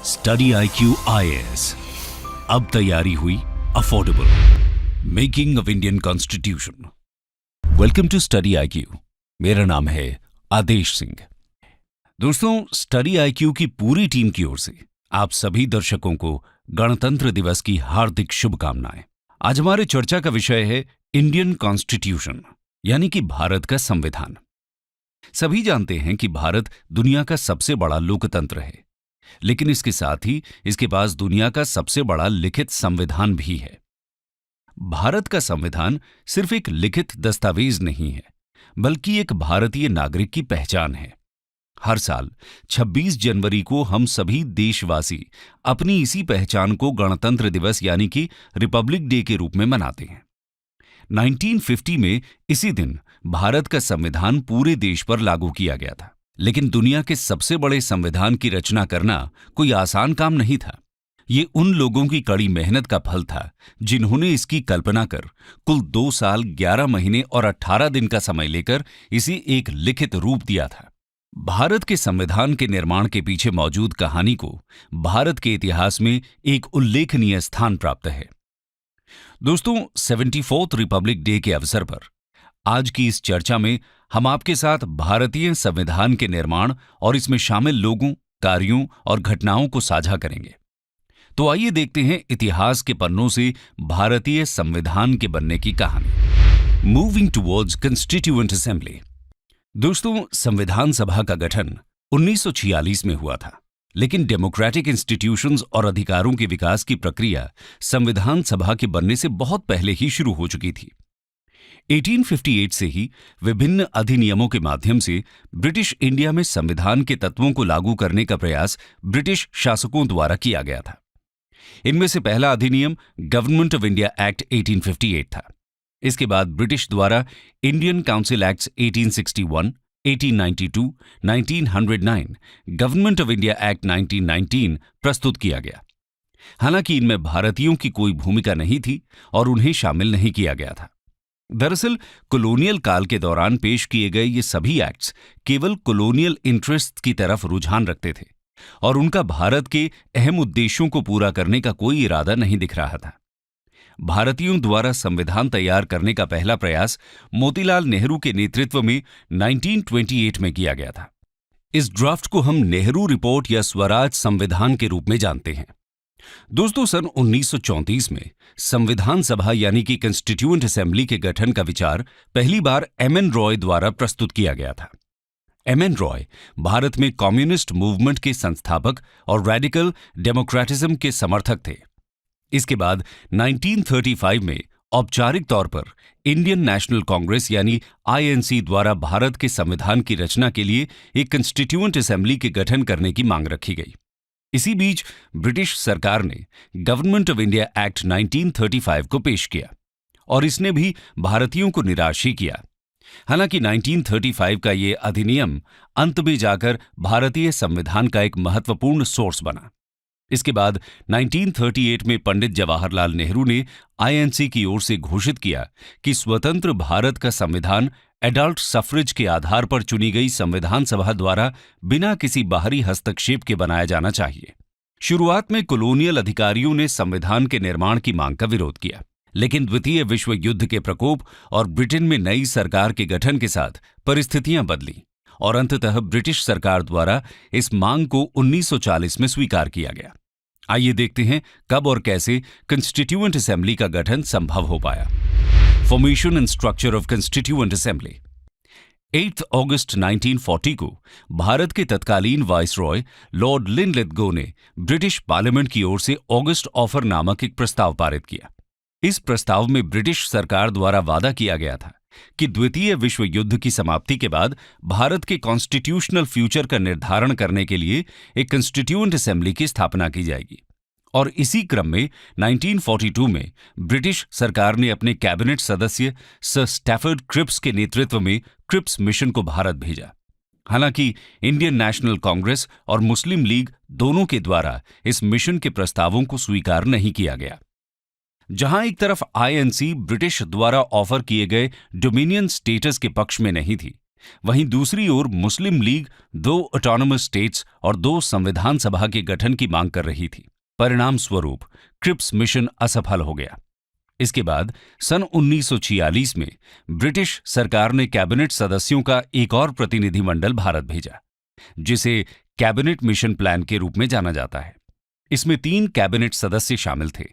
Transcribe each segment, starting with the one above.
Study IQ IAS। अब तैयारी हुई affordable, making of Indian constitution. Welcome to study IQ। मेरा नाम है आदेश सिंह। दोस्तों, स्टडी IQ की पूरी टीम की ओर से आप सभी दर्शकों को गणतंत्र दिवस की हार्दिक शुभकामनाएं। आज हमारे चर्चा का विषय है इंडियन कॉन्स्टिट्यूशन, यानी कि भारत का संविधान। सभी जानते हैं कि भारत दुनिया का सबसे बड़ा लोकतंत्र है, लेकिन इसके साथ ही इसके पास दुनिया का सबसे बड़ा लिखित संविधान भी है। भारत का संविधान सिर्फ एक लिखित दस्तावेज नहीं है, बल्कि एक भारतीय नागरिक की पहचान है। हर साल 26 जनवरी को हम सभी देशवासी अपनी इसी पहचान को गणतंत्र दिवस यानी कि रिपब्लिक डे के रूप में मनाते हैं। 1950 में इसी दिन भारत का संविधान पूरे देश पर लागू किया गया था। लेकिन दुनिया के सबसे बड़े संविधान की रचना करना कोई आसान काम नहीं था। ये उन लोगों की कड़ी मेहनत का फल था जिन्होंने इसकी कल्पना कर कुल 2 साल 11 महीने और 18 दिन का समय लेकर इसे एक लिखित रूप दिया था। भारत के संविधान के निर्माण के पीछे मौजूद कहानी को भारत के इतिहास में एक उल्लेखनीय स्थान प्राप्त है। दोस्तों, 74th रिपब्लिक डे के अवसर पर आज की इस चर्चा में हम आपके साथ भारतीय संविधान के निर्माण और इसमें शामिल लोगों, कार्यों और घटनाओं को साझा करेंगे। तो आइए देखते हैं इतिहास के पन्नों से भारतीय संविधान के बनने की कहानी। Moving towards constituent assembly. दोस्तों, संविधान सभा का गठन 1946 में हुआ था, लेकिन डेमोक्रेटिक इंस्टीट्यूशंस और अधिकारों के विकास की प्रक्रिया संविधान सभा के बनने से बहुत पहले ही शुरू हो चुकी थी। 1858 से ही विभिन्न अधिनियमों के माध्यम से ब्रिटिश इंडिया में संविधान के तत्वों को लागू करने का प्रयास ब्रिटिश शासकों द्वारा किया गया था। इनमें से पहला अधिनियम गवर्नमेंट ऑफ इंडिया एक्ट 1858 था। इसके बाद ब्रिटिश द्वारा Indian council acts 1861, 1892, 1909, government of India act 1919 प्रस्तुत किया गया। हालांकि इनमें भारतीयों की कोई भूमिका नहीं थी और उन्हें शामिल नहीं किया गया था। दरअसल कॉलोनियल काल के दौरान पेश किए गए ये सभी एक्ट्स केवल कॉलोनियल इंटरेस्ट की तरफ रुझान रखते थे और उनका भारत के अहम उद्देश्यों को पूरा करने का कोई इरादा नहीं दिख रहा था। भारतीयों द्वारा संविधान तैयार करने का पहला प्रयास मोतीलाल नेहरू के नेतृत्व में 1928 में किया गया था। इस ड्राफ्ट को हम नेहरू रिपोर्ट या स्वराज संविधान के रूप में जानते हैं। दोस्तों, सन 1934 में संविधान सभा यानी कि कॉन्स्टिट्यूएंट असेंबली के गठन का विचार पहली बार MN रॉय द्वारा प्रस्तुत किया गया था। MN रॉय भारत में कम्युनिस्ट मूवमेंट के संस्थापक और रेडिकल डेमोक्रेटिज्म के समर्थक थे। इसके बाद 1935 में औपचारिक तौर पर इंडियन नेशनल कांग्रेस यानी INC द्वारा भारत के संविधान की रचना के लिए एक कॉन्स्टिट्यूएंट असेंबली के गठन करने की मांग रखी गई। इसी बीच ब्रिटिश सरकार ने गवर्नमेंट ऑफ इंडिया एक्ट 1935 को पेश किया और इसने भी भारतीयों को निराश ही किया। हालांकि 1935 का ये अधिनियम अंत में जाकर भारतीय संविधान का एक महत्वपूर्ण सोर्स बना। इसके बाद 1938 में पंडित जवाहरलाल नेहरू ने INC की ओर से घोषित किया कि स्वतंत्र भारत का संविधान एडल्ट सफरेज के आधार पर चुनी गई संविधान सभा द्वारा बिना किसी बाहरी हस्तक्षेप के बनाया जाना चाहिए। शुरुआत में कॉलोनियल अधिकारियों ने संविधान के निर्माण की मांग का विरोध किया, लेकिन द्वितीय विश्व युद्ध के प्रकोप और ब्रिटेन में नई सरकार के गठन के साथ परिस्थितियां बदली और अंततः ब्रिटिश सरकार द्वारा इस मांग को 1940 में स्वीकार किया गया। आइए देखते हैं कब और कैसे कॉन्स्टिट्यूएंट असेंबली का गठन संभव हो पाया। Formation and structure of constituent assembly. 8 अगस्त 1940 को भारत के तत्कालीन वाइसरॉय लॉर्ड लिनलिथगो ने ब्रिटिश पार्लियामेंट की ओर से ऑगस्ट ऑफर नामक एक प्रस्ताव पारित किया। इस प्रस्ताव में ब्रिटिश सरकार द्वारा वादा किया गया था कि द्वितीय विश्व युद्ध की समाप्ति के बाद भारत के कॉन्स्टिट्यूशनल फ्यूचर का निर्धारण करने के लिए एक कॉन्स्टिट्यूएंट असेंबली की स्थापना की जाएगी। और इसी क्रम में 1942 में ब्रिटिश सरकार ने अपने कैबिनेट सदस्य सर स्टैफर्ड क्रिप्स के नेतृत्व में क्रिप्स मिशन को भारत भेजा। हालांकि इंडियन नेशनल कांग्रेस और मुस्लिम लीग दोनों के द्वारा इस मिशन के प्रस्तावों को स्वीकार नहीं किया गया। जहां एक तरफ INC ब्रिटिश द्वारा ऑफर किए गए डोमिनियन स्टेटस के पक्ष में नहीं थी, वहीं दूसरी ओर मुस्लिम लीग 2 ऑटोनोमस स्टेट्स और 2 संविधान सभा के गठन की मांग कर रही थी। परिणाम स्वरूप क्रिप्स मिशन असफल हो गया। इसके बाद सन 1946 में ब्रिटिश सरकार ने कैबिनेट सदस्यों का एक और प्रतिनिधिमंडल भारत भेजा, जिसे कैबिनेट मिशन प्लान के रूप में जाना जाता है। इसमें 3 कैबिनेट सदस्य शामिल थे।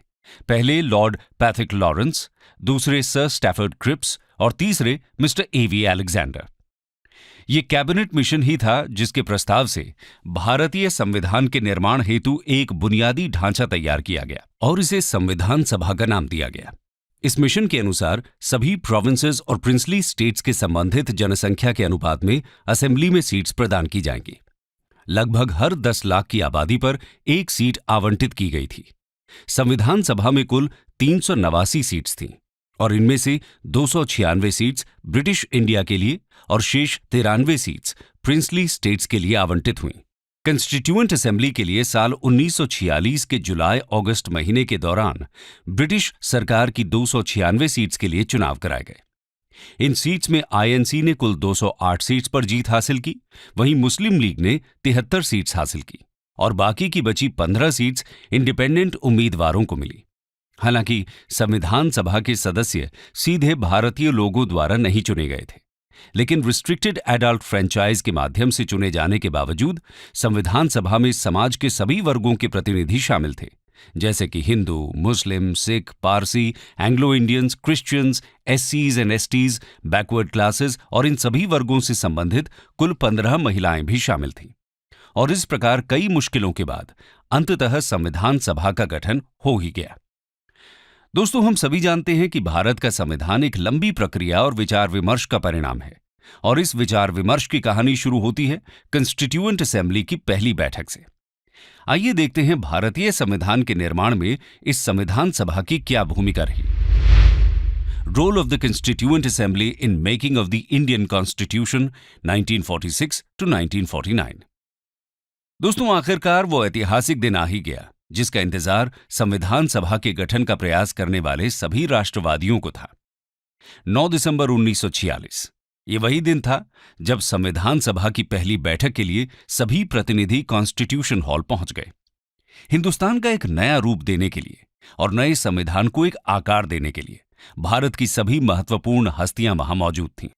पहले लॉर्ड पैथिक लॉरेंस, दूसरे सर स्टैफर्ड क्रिप्स और तीसरे मिस्टर एवी अलेक्जेंडर। ये कैबिनेट मिशन ही था जिसके प्रस्ताव से भारतीय संविधान के निर्माण हेतु एक बुनियादी ढांचा तैयार किया गया और इसे संविधान सभा का नाम दिया गया। इस मिशन के अनुसार सभी प्रोविंसेस और प्रिंसली स्टेट्स के संबंधित जनसंख्या के अनुपात में असेंबली में सीट्स प्रदान की जाएंगी। लगभग हर 10 लाख की आबादी पर एक सीट आवंटित की गई थी। संविधान सभा में कुल 389 सीट्स थीं और इनमें से 296 सीट्स ब्रिटिश इंडिया के लिए और शेष 93 सीट्स प्रिंसली स्टेट्स के लिए आवंटित हुईं। कंस्टिट्यूएंट असेंबली के लिए साल 1946 के जुलाई-अगस्त महीने के दौरान ब्रिटिश सरकार की 296 सीट्स के लिए चुनाव कराए गए। इन सीट्स में आईएनसी ने कुल 208 सीट्स पर जीत हासिल की, वहीं मुस्लिम लीग ने 73 सीट्स हासिल की और बाकी की बची 15 सीट्स इंडिपेंडेंट उम्मीदवारों को मिली। हालांकि संविधान सभा के सदस्य सीधे भारतीय लोगों द्वारा नहीं चुने गए थे, लेकिन रिस्ट्रिक्टेड एडल्ट फ्रेंचाइज के माध्यम से चुने जाने के बावजूद संविधान सभा में समाज के सभी वर्गों के प्रतिनिधि शामिल थे, जैसे कि Hindu, Muslim, Sikh, Parsi, Anglo Indians, Christians, एससीज एंड एसटीज, बैकवर्ड क्लासेस और इन सभी वर्गों से संबंधित कुल 15 महिलाएं भी शामिल थीं। और इस प्रकार कई मुश्किलों के बाद अंततः संविधान सभा का गठन हो ही गया। दोस्तों, हम सभी जानते हैं कि भारत का संविधान एक लंबी प्रक्रिया और विचार विमर्श का परिणाम है और इस विचार विमर्श की कहानी शुरू होती है कंस्टिट्यूएंट असेंबली की पहली बैठक से। आइए देखते हैं भारतीय संविधान के निर्माण में इस संविधान सभा की क्या भूमिका रही। Role of the constituent assembly in making of the Indian constitution 1946 to 1949। दोस्तों, आखिरकार वो ऐतिहासिक दिन आ ही गया जिसका इंतजार संविधान सभा के गठन का प्रयास करने वाले सभी राष्ट्रवादियों को था। 9 दिसंबर 1946 ये वही दिन था जब संविधान सभा की पहली बैठक के लिए सभी प्रतिनिधि कॉन्स्टिट्यूशन हॉल पहुंच गए। हिंदुस्तान का एक नया रूप देने के लिए और नए संविधान को एक आकार देने के लिए भारत की सभी महत्वपूर्ण हस्तियां वहां मौजूद थीं।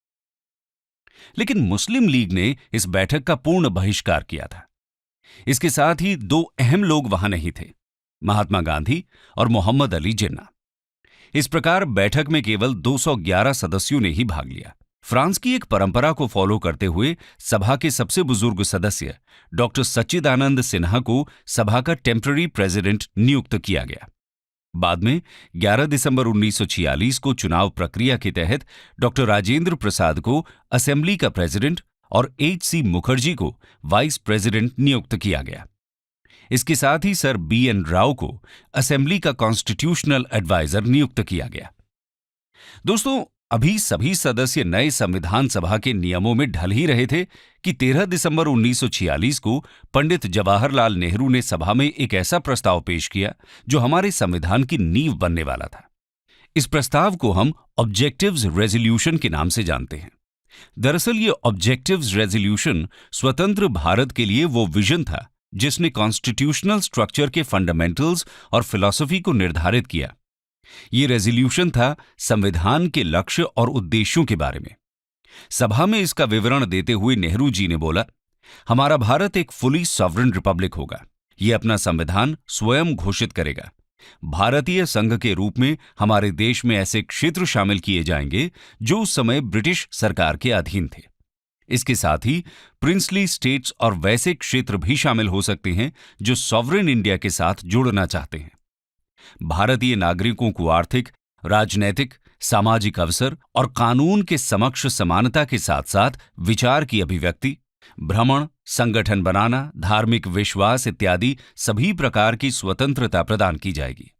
लेकिन मुस्लिम लीग ने इस बैठक का पूर्ण बहिष्कार किया था। इसके साथ ही 2 अहम लोग वहां नहीं थे, महात्मा गांधी और मोहम्मद अली जिन्ना। इस प्रकार बैठक में केवल 211 सदस्यों ने ही भाग लिया। फ्रांस की एक परंपरा को फॉलो करते हुए सभा के सबसे बुजुर्ग सदस्य डॉक्टर सच्चिदानंद सिन्हा को सभा का टेम्पररी प्रेसिडेंट नियुक्त किया गया। बाद में 11 दिसंबर 1946 को चुनाव प्रक्रिया के तहत डॉक्टर राजेंद्र प्रसाद को असेंबली का प्रेसिडेंट और H.C. मुखर्जी को वाइस प्रेसिडेंट नियुक्त किया गया। इसके साथ ही सर B.N. राव को असेंबली का कॉन्स्टिट्यूशनल एडवाइजर नियुक्त किया गया। दोस्तों, अभी सभी सदस्य नए संविधान सभा के नियमों में ढल ही रहे थे कि 13 दिसंबर 1946 को पंडित जवाहरलाल नेहरू ने सभा में एक ऐसा प्रस्ताव पेश किया जो हमारे संविधान की नींव बनने वाला था। इस प्रस्ताव को हम ऑब्जेक्टिव्स रेजोल्यूशन के नाम से जानते हैं। दरअसल ये ऑब्जेक्टिव्स रेजोल्यूशन स्वतंत्र भारत के लिए वो विजन था जिसने कॉन्स्टिट्यूशनल स्ट्रक्चर के फंडामेंटल्स और फिलॉसफी को निर्धारित किया। ये रेजोल्यूशन था संविधान के लक्ष्य और उद्देश्यों के बारे में। सभा में इसका विवरण देते हुए नेहरू जी ने बोला, हमारा भारत एक फुली सॉवरेन रिपब्लिक होगा। ये अपना संविधान स्वयं घोषित करेगा। भारतीय संघ के रूप में हमारे देश में ऐसे क्षेत्र शामिल किए जाएंगे जो उस समय ब्रिटिश सरकार के अधीन थे। इसके साथ ही प्रिंसली स्टेट्स और वैसे क्षेत्र भी शामिल हो सकते हैं जो सॉवरेन इंडिया के साथ जुड़ना चाहते हैं। भारतीय नागरिकों को आर्थिक, राजनैतिक, सामाजिक अवसर और कानून के समक्ष समानता के साथ साथ विचार की अभिव्यक्ति, भ्रमण, संगठन बनाना, धार्मिक विश्वास इत्यादि सभी प्रकार की स्वतंत्रता प्रदान की जाएगी।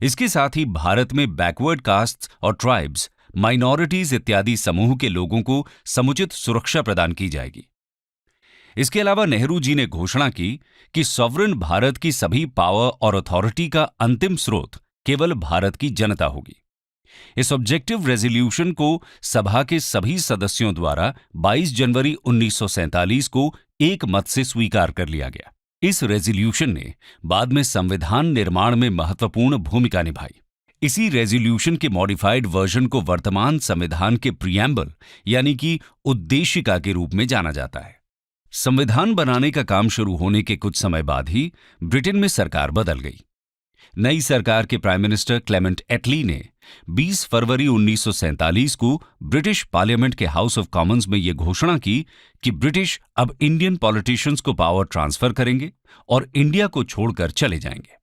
इसके साथ ही भारत में बैकवर्ड कास्ट्स और ट्राइब्स, माइनॉरिटीज इत्यादि समूह के लोगों को समुचित सुरक्षा प्रदान की जाएगी। इसके अलावा नेहरू जी ने घोषणा की कि सॉवरेन भारत की सभी पावर और अथॉरिटी का अंतिम स्रोत केवल भारत की जनता होगी। इस ऑब्जेक्टिव रेजोल्यूशन को सभा के सभी सदस्यों द्वारा 22 जनवरी 1947 को एक मत से स्वीकार कर लिया गया। इस रेजोल्यूशन ने बाद में संविधान निर्माण में महत्वपूर्ण भूमिका निभाई। इसी रेजोल्यूशन के मॉडिफाइड वर्जन को वर्तमान संविधान के प्रीएम्बल यानी कि उद्देशिका के रूप में जाना जाता है। संविधान बनाने का काम शुरू होने के कुछ समय बाद ही ब्रिटेन में सरकार बदल गई। नई सरकार के प्राइम मिनिस्टर क्लेमेंट एटली ने 20 फरवरी 1947 को ब्रिटिश पार्लियामेंट के हाउस ऑफ कॉमन्स में यह घोषणा की कि ब्रिटिश अब इंडियन पॉलिटिशियंस को पावर ट्रांसफर करेंगे और इंडिया को छोड़कर चले जाएंगे।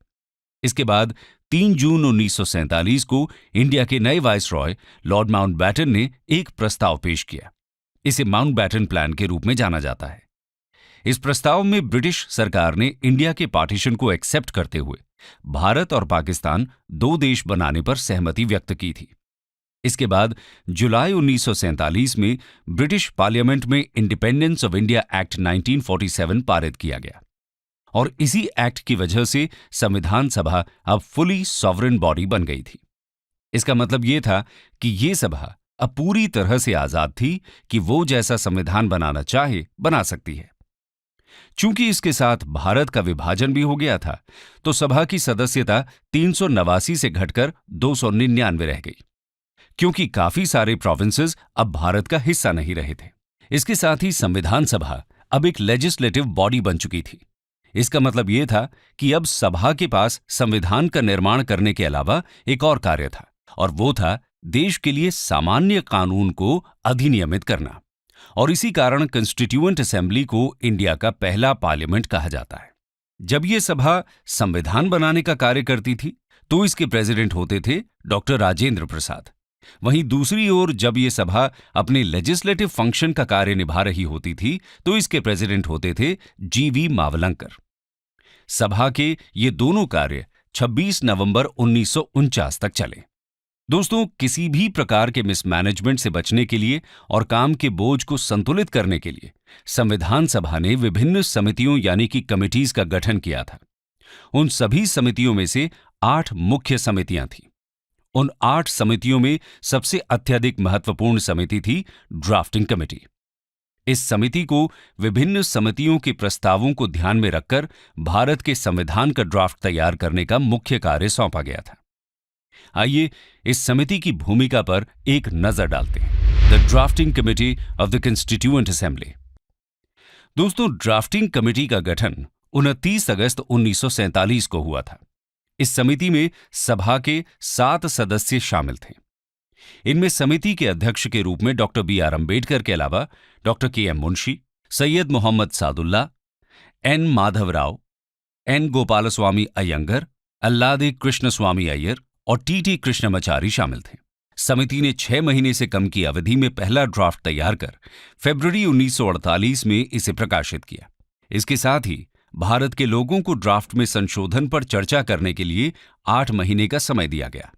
इसके बाद 3 जून 1947 को इंडिया के नए वाइसरॉय लॉर्ड माउंटबैटन ने एक प्रस्ताव पेश किया। इसे माउंटबैटन प्लान के रूप में जाना जाता है। इस प्रस्ताव में ब्रिटिश सरकार ने इंडिया के पार्टीशन को एक्सेप्ट करते हुए भारत और पाकिस्तान 2 देश बनाने पर सहमति व्यक्त की थी। इसके बाद जुलाई 1947 में ब्रिटिश पार्लियामेंट में इंडिपेंडेंस ऑफ इंडिया एक्ट 1947 पारित किया गया और इसी एक्ट की वजह से संविधान सभा अब फुली सॉवरेन बॉडी बन गई थी। इसका मतलब यह था कि यह सभा अब पूरी तरह से आजाद थी कि वो जैसा संविधान बनाना चाहे बना सकती है। चूंकि इसके साथ भारत का विभाजन भी हो गया था, तो सभा की सदस्यता 389 से घटकर 299 रह गई, क्योंकि काफी सारे प्रोविंसेस अब भारत का हिस्सा नहीं रहे थे। इसके साथ ही संविधान सभा अब एक लेजिस्लेटिव बॉडी बन चुकी थी। इसका मतलब यह था कि अब सभा के पास संविधान का निर्माण करने के अलावा एक और कार्य था, और वो था देश के लिए सामान्य कानून को अधिनियमित करना। और इसी कारण कंस्टिट्यूएंट असेंबली को इंडिया का पहला पार्लियामेंट कहा जाता है। जब यह सभा संविधान बनाने का कार्य करती थी, तो इसके प्रेसिडेंट होते थे डॉक्टर राजेंद्र प्रसाद। वहीं दूसरी ओर जब यह सभा अपने लेजिस्लेटिव फंक्शन का कार्य निभा रही होती थी, तो इसके प्रेसिडेंट होते थे जीवी मावलंकर। सभा के ये दोनों कार्य 26 नवंबर 1949 तक चले। दोस्तों, किसी भी प्रकार के मिसमैनेजमेंट से बचने के लिए और काम के बोझ को संतुलित करने के लिए संविधान सभा ने विभिन्न समितियों यानी कि कमिटीज का गठन किया था। उन सभी समितियों में से 8 मुख्य समितियां थीं। उन 8 समितियों में सबसे अत्यधिक महत्वपूर्ण समिति थी ड्राफ्टिंग कमेटी। इस समिति को विभिन्न समितियों के प्रस्तावों को ध्यान में रखकर भारत के संविधान का ड्राफ्ट तैयार करने का मुख्य कार्य सौंपा गया था। आइए इस समिति की भूमिका पर एक नजर डालते हैं। The drafting committee of the constituent assembly. दोस्तों, ड्राफ्टिंग कमेटी का गठन 29 अगस्त 1947 को हुआ था। इस समिति में सभा के 7 सदस्य शामिल थे। इनमें समिति के अध्यक्ष के रूप में डॉक्टर B.R. अम्बेडकर के अलावा doctor K.M. Munshi, Syed Mohammad Saadulla, N. Madhav Rao, N. Gopalaswami Ayyangar, Alladi Krishnaswami Iyer और T.T. कृष्णमाचारी शामिल थे। समिति ने 6 महीने से कम की अवधि में पहला ड्राफ्ट तैयार कर फरवरी 1948 में इसे प्रकाशित किया। इसके साथ ही भारत के लोगों को ड्राफ्ट में संशोधन पर चर्चा करने के लिए 8 महीने का समय दिया गया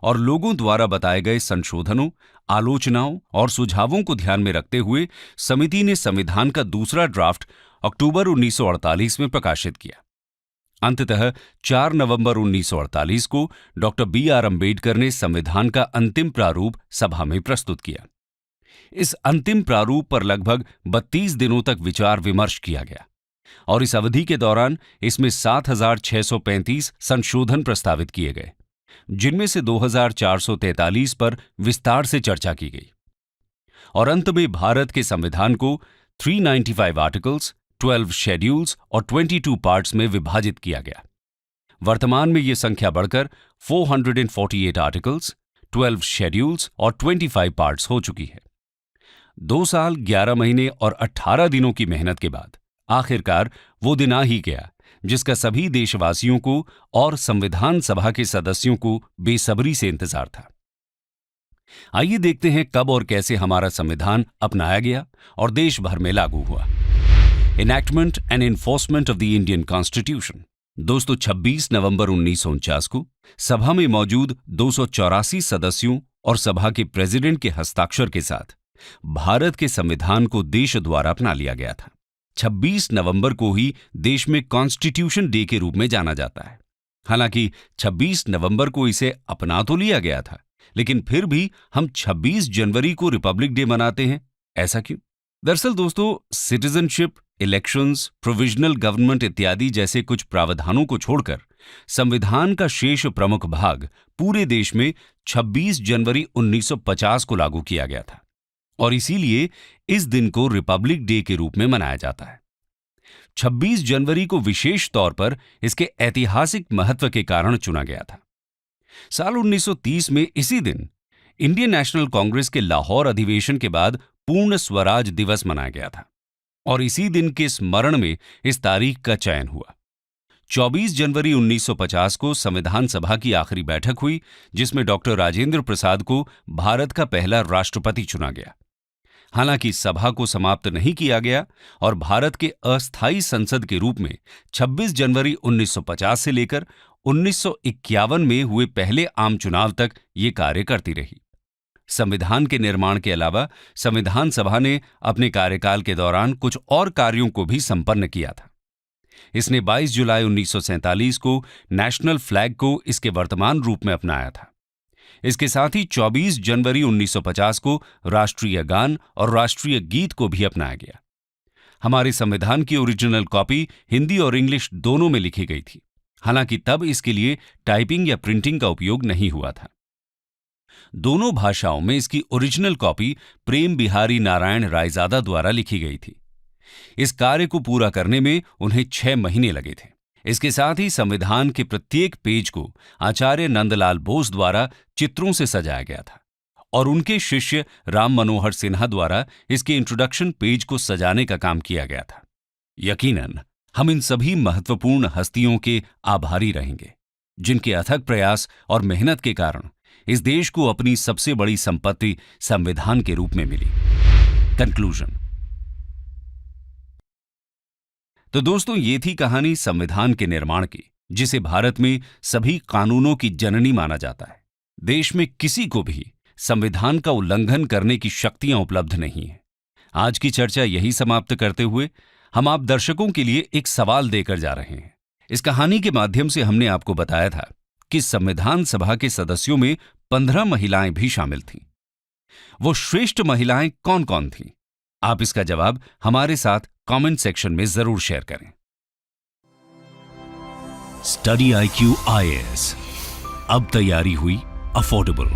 और लोगों द्वारा बताए गए संशोधनों, आलोचनाओं और सुझावों को ध्यान में रखते हुए समिति ने संविधान का दूसरा ड्राफ्ट अक्टूबर 1948 में प्रकाशित किया। अंततः 4 नवंबर 1948 को डॉक्टर B.R. अम्बेडकर ने संविधान का अंतिम प्रारूप सभा में प्रस्तुत किया। इस अंतिम प्रारूप पर लगभग 32 दिनों तक विचार विमर्श किया गया और इस अवधि के दौरान इसमें 7,635 संशोधन प्रस्तावित किए गए, जिनमें से 2,443 पर विस्तार से चर्चा की गई और अंत में भारत के संविधान को 395 आर्टिकल्स, 12 शेड्यूल्स और 22 पार्ट्स में विभाजित किया गया। वर्तमान में यह संख्या बढ़कर 448 आर्टिकल्स, 12 शेड्यूल्स और 25 पार्ट्स हो चुकी है। 2 साल 11 महीने और 18 दिनों की मेहनत के बाद आखिरकार वो दिन आ ही गया जिसका सभी देशवासियों को और संविधान सभा के सदस्यों को बेसब्री से इंतजार था। आइए देखते हैं कब और कैसे हमारा संविधान अपनाया गया और देश भर में लागू हुआ। Enactment and enforcement of the Indian constitution. दोस्तों, 26 नवंबर 1949 को सभा में मौजूद 284 सदस्यों और सभा के प्रेसिडेंट के हस्ताक्षर के साथ भारत के संविधान को देश द्वारा अपना लिया गया था। 26 नवंबर को ही देश में कॉन्स्टिट्यूशन डे के रूप में जाना जाता है। हालांकि 26 नवंबर को इसे अपना तो लिया गया था, लेकिन फिर भी हम 26 जनवरी को रिपब्लिक डे मनाते हैं, ऐसा क्यों? दरअसल दोस्तों, सिटीजनशिप, इलेक्शंस, प्रोविजनल गवर्नमेंट इत्यादि जैसे कुछ प्रावधानों को छोड़कर संविधान का शेष प्रमुख भाग पूरे देश में 26 जनवरी 1950 को लागू किया गया था और इसीलिए इस दिन को रिपब्लिक डे के रूप में मनाया जाता है। 26 जनवरी को विशेष तौर पर इसके ऐतिहासिक महत्व के कारण चुना गया था। साल 1930 में इसी दिन इंडियन नेशनल कांग्रेस के लाहौर अधिवेशन के बाद पूर्ण स्वराज दिवस मनाया गया था और इसी दिन के स्मरण में इस तारीख का चयन हुआ। 24 जनवरी 1950 को संविधान सभा की आखिरी बैठक हुई, जिसमें डॉक्टर राजेंद्र प्रसाद को भारत का पहला राष्ट्रपति चुना गया। हालांकि सभा को समाप्त नहीं किया गया और भारत के अस्थायी संसद के रूप में 26 जनवरी 1950 से लेकर 1951 में हुए पहले आम चुनाव तक ये कार्य करती रही। संविधान के निर्माण के अलावा संविधान सभा ने अपने कार्यकाल के दौरान कुछ और कार्यों को भी संपन्न किया था। इसने 22 जुलाई 1947 को नेशनल फ्लैग को इसके वर्तमान रूप में अपनाया था। इसके साथ ही 24 जनवरी 1950 को राष्ट्रीय गान और राष्ट्रीय गीत को भी अपनाया गया। हमारे संविधान की ओरिजिनल कॉपी हिंदी और इंग्लिश दोनों में लिखी गई थी। हालांकि तब इसके लिए टाइपिंग या प्रिंटिंग का उपयोग नहीं हुआ था। दोनों भाषाओं में इसकी ओरिजिनल कॉपी प्रेम बिहारी नारायण रायजादा द्वारा लिखी गई थी। इस कार्य को पूरा करने में उन्हें 6 महीने लगे थे। इसके साथ ही संविधान के प्रत्येक पेज को आचार्य नंदलाल बोस द्वारा चित्रों से सजाया गया था और उनके शिष्य राम मनोहर सिन्हा द्वारा इसके इंट्रोडक्शन पेज को सजाने का काम किया गया था। यकीनन हम इन सभी महत्वपूर्ण हस्तियों के आभारी रहेंगे, जिनके अथक प्रयास और मेहनत के कारण इस देश को अपनी सबसे बड़ी संपत्ति संविधान के रूप में मिली। कंक्लूजन। तो दोस्तों, ये थी कहानी संविधान के निर्माण की, जिसे भारत में सभी कानूनों की जननी माना जाता है। देश में किसी को भी संविधान का उल्लंघन करने की शक्तियां उपलब्ध नहीं है। आज की चर्चा यही समाप्त करते हुए हम आप दर्शकों के लिए एक सवाल देकर जा रहे हैं। इस कहानी के माध्यम से हमने आपको बताया था कि संविधान सभा के सदस्यों में 15 महिलाएं भी शामिल थीं। वो श्रेष्ठ महिलाएं कौन कौन थीं? आप इसका जवाब हमारे साथ कमेंट सेक्शन में जरूर शेयर करें। स्टडी IQ IAS, अब तैयारी हुई अफोर्डेबल।